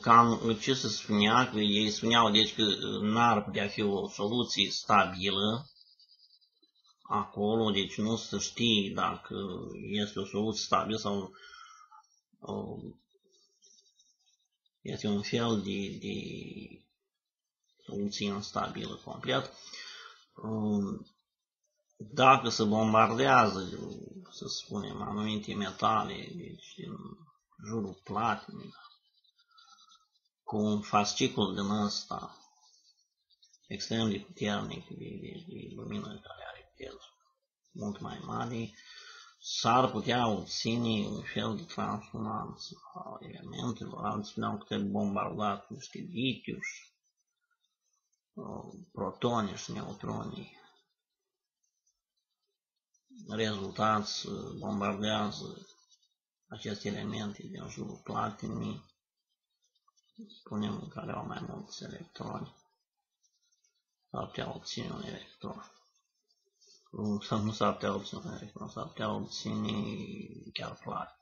Cam ce se spunea, că ei spuneau deci că n-ar putea fi o soluție stabilă acolo, deci nu se știe dacă este o soluție stabilă sau este un fel de soluție instabilă complet. Dacă se bombardează, să spunem, anumite metale, deci din jurul platinei, cu un fascicul din ăsta extrem de puternic de lumină care are viteză mult mai mare, s-ar putea obține un fel de transformanță a elementelor. Alții spuneau că trebuie bombardat niște litiuși, protoni și neutroni. Rezultat se bombardează aceste elemente din jurul platinii, spunem, care au mai mulți electroni, s-ar putea obține un electron. Nu s-ar putea obține un electron, s-ar putea obține chiar platină.